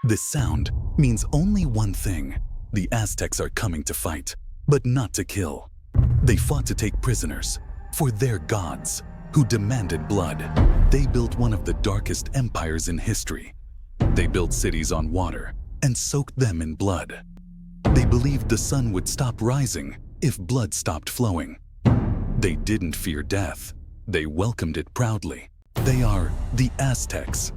This sound means only one thing: the Aztecs are coming to fight, but not to kill. They fought to take prisoners for their gods, who demanded blood. They built one of the darkest empires in history. They built cities on water and soaked them in blood. They believed the sun would stop rising if blood stopped flowing. They didn't fear death. They welcomed it proudly. They are the Aztecs.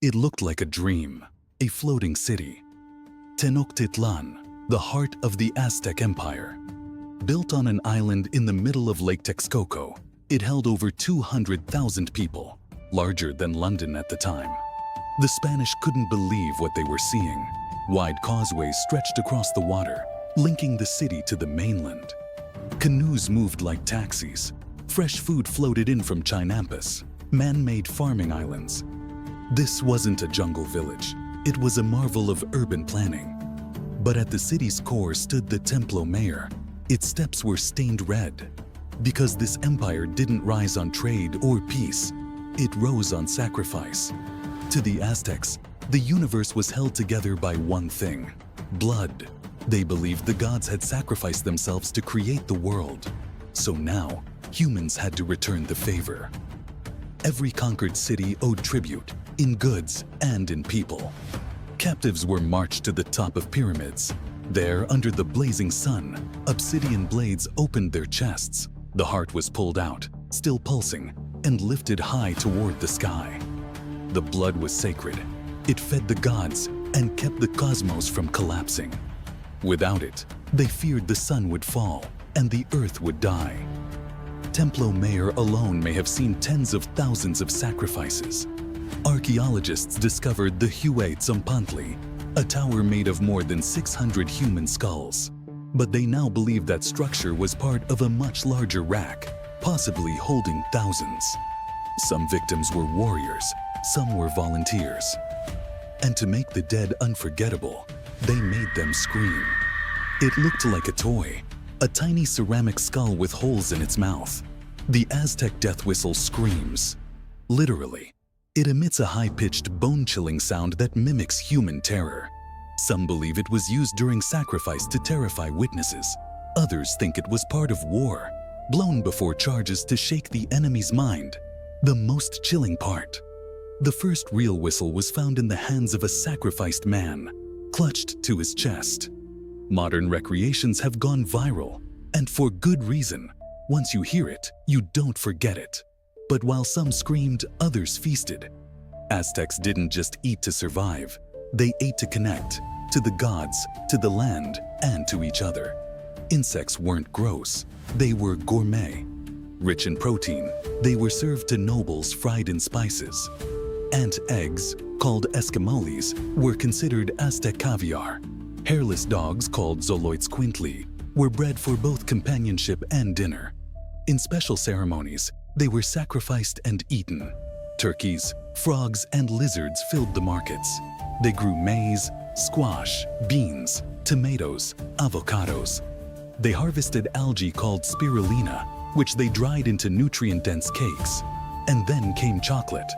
It looked like a dream, a floating city. Tenochtitlan, the heart of the Aztec Empire. Built on an island in the middle of Lake Texcoco, it held over 200,000 people, larger than London at the time. The Spanish couldn't believe what they were seeing. Wide causeways stretched across the water, linking the city to the mainland. Canoes moved like taxis. Fresh food floated in from Chinampus, man-made farming islands. This wasn't a jungle village. It was a marvel of urban planning. But at the city's core stood the Templo Mayor. Its steps were stained red. Because this empire didn't rise on trade or peace, it rose on sacrifice. To the Aztecs, the universe was held together by one thing: blood. They believed the gods had sacrificed themselves to create the world. So now, humans had to return the favor. Every conquered city owed tribute, in goods and in people. Captives were marched to the top of pyramids. There, under the blazing sun, obsidian blades opened their chests. The heart was pulled out, still pulsing, and lifted high toward the sky. The blood was sacred. It fed the gods and kept the cosmos from collapsing. Without it, they feared the sun would fall and the earth would die. Templo Mayor alone may have seen tens of thousands of sacrifices. Archaeologists discovered the Hue Tzompantli, a tower made of more than 600 human skulls. But they now believe that structure was part of a much larger rack, possibly holding thousands. Some victims were warriors, some were volunteers. And to make the dead unforgettable, they made them scream. It looked like a toy, a tiny ceramic skull with holes in its mouth. The Aztec death whistle screams. Literally, it emits a high-pitched, bone-chilling sound that mimics human terror. Some believe it was used during sacrifice to terrify witnesses. Others think it was part of war, blown before charges to shake the enemy's mind. The most chilling part: the first real whistle was found in the hands of a sacrificed man, clutched to his chest. Modern recreations have gone viral, and for good reason. Once you hear it, you don't forget it. But while some screamed, others feasted. Aztecs didn't just eat to survive. They ate to connect, to the gods, to the land, and to each other. Insects weren't gross. They were gourmet. Rich in protein, they were served to nobles fried in spices. Ant eggs, called escamoles, were considered Aztec caviar. Hairless dogs, called Xoloitzcuintli, were bred for both companionship and dinner. In special ceremonies, they were sacrificed and eaten. Turkeys, frogs, and lizards filled the markets. They grew maize, squash, beans, tomatoes, avocados. They harvested algae called spirulina, which they dried into nutrient-dense cakes. And then came chocolate.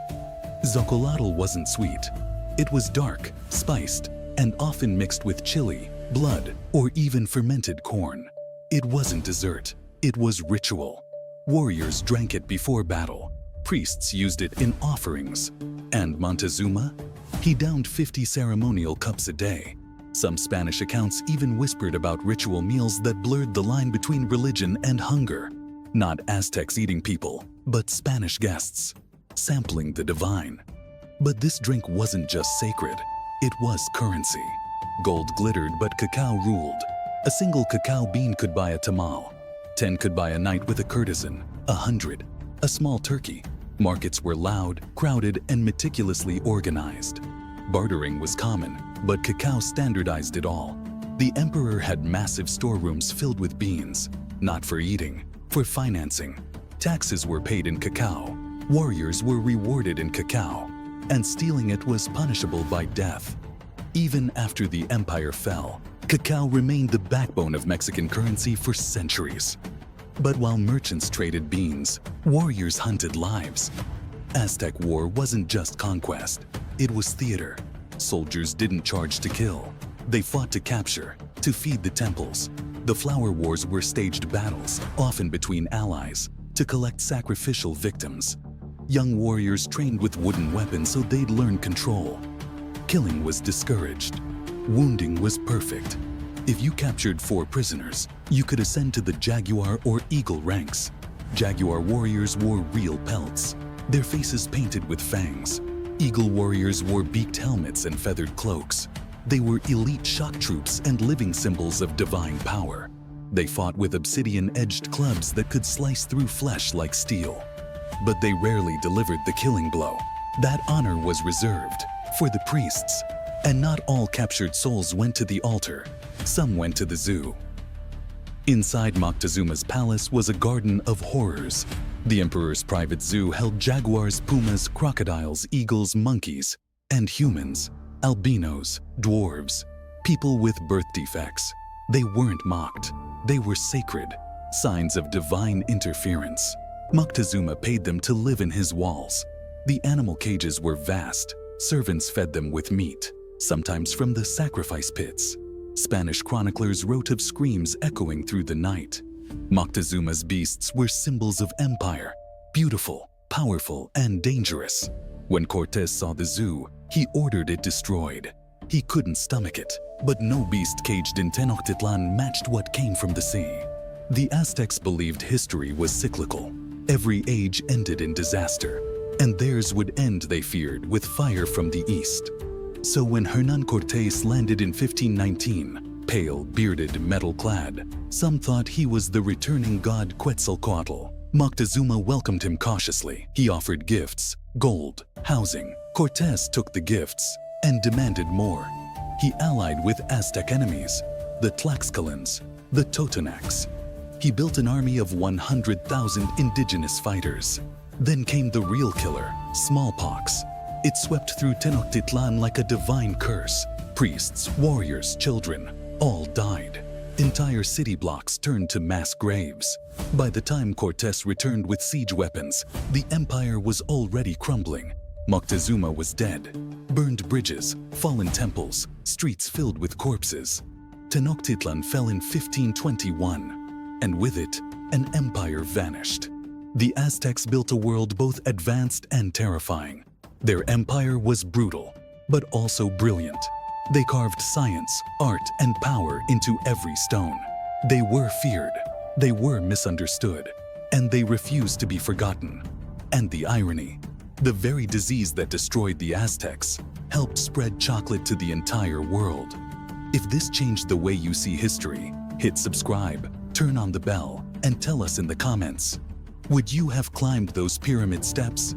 Xocolotl wasn't sweet. It was dark, spiced, and often mixed with chili, blood, or even fermented corn. It wasn't dessert. It was ritual. Warriors drank it before battle. Priests used it in offerings. And Montezuma? He downed 50 ceremonial cups a day. Some Spanish accounts even whispered about ritual meals that blurred the line between religion and hunger. Not Aztecs eating people, but Spanish guests, sampling the divine. But this drink wasn't just sacred. It was currency. Gold glittered, but cacao ruled. A single cacao bean could buy a tamal. 10 could buy a night with a courtesan. 100, a small turkey. Markets were loud, crowded, and meticulously organized. Bartering was common, but cacao standardized it all. The emperor had massive storerooms filled with beans, not for eating, for financing. Taxes were paid in cacao. Warriors were rewarded in cacao, and stealing it was punishable by death. Even after the empire fell, cacao remained the backbone of Mexican currency for centuries. But while merchants traded beans, warriors hunted lives. Aztec war wasn't just conquest, it was theater. Soldiers didn't charge to kill. They fought to capture, to feed the temples. The flower wars were staged battles, often between allies, to collect sacrificial victims. Young warriors trained with wooden weapons so they'd learn control. Killing was discouraged. Wounding was perfect. If you captured 4 prisoners, you could ascend to the jaguar or eagle ranks. Jaguar warriors wore real pelts, their faces painted with fangs. Eagle warriors wore beaked helmets and feathered cloaks. They were elite shock troops and living symbols of divine power. They fought with obsidian-edged clubs that could slice through flesh like steel. But they rarely delivered the killing blow. That honor was reserved for the priests. And not all captured souls went to the altar. Some went to the zoo. Inside Moctezuma's palace was a garden of horrors. The emperor's private zoo held jaguars, pumas, crocodiles, eagles, monkeys, and humans, albinos, dwarves, people with birth defects. They weren't mocked. They were sacred, signs of divine interference. Moctezuma paid them to live in his walls. The animal cages were vast. Servants fed them with meat, sometimes from the sacrifice pits. Spanish chroniclers wrote of screams echoing through the night. Moctezuma's beasts were symbols of empire, beautiful, powerful, and dangerous. When Cortés saw the zoo, he ordered it destroyed. He couldn't stomach it, but no beast caged in Tenochtitlan matched what came from the sea. The Aztecs believed history was cyclical. Every age ended in disaster, and theirs would end, they feared, with fire from the east. So when Hernán Cortés landed in 1519, pale, bearded, metal-clad, some thought he was the returning god Quetzalcoatl. Moctezuma welcomed him cautiously. He offered gifts, gold, housing. Cortés took the gifts and demanded more. He allied with Aztec enemies, the Tlaxcalans, the Totonacs. He built an army of 100,000 indigenous fighters. Then came the real killer, smallpox. It swept through Tenochtitlan like a divine curse. Priests, warriors, children, all died. Entire city blocks turned to mass graves. By the time Cortés returned with siege weapons, the empire was already crumbling. Moctezuma was dead. Burned bridges, fallen temples, streets filled with corpses. Tenochtitlan fell in 1521, and with it, an empire vanished. The Aztecs built a world both advanced and terrifying. Their empire was brutal, but also brilliant. They carved science, art, and power into every stone. They were feared, they were misunderstood, and they refused to be forgotten. And the irony, the very disease that destroyed the Aztecs helped spread chocolate to the entire world. If this changed the way you see history, hit subscribe, turn on the bell, and tell us in the comments. Would you have climbed those pyramid steps?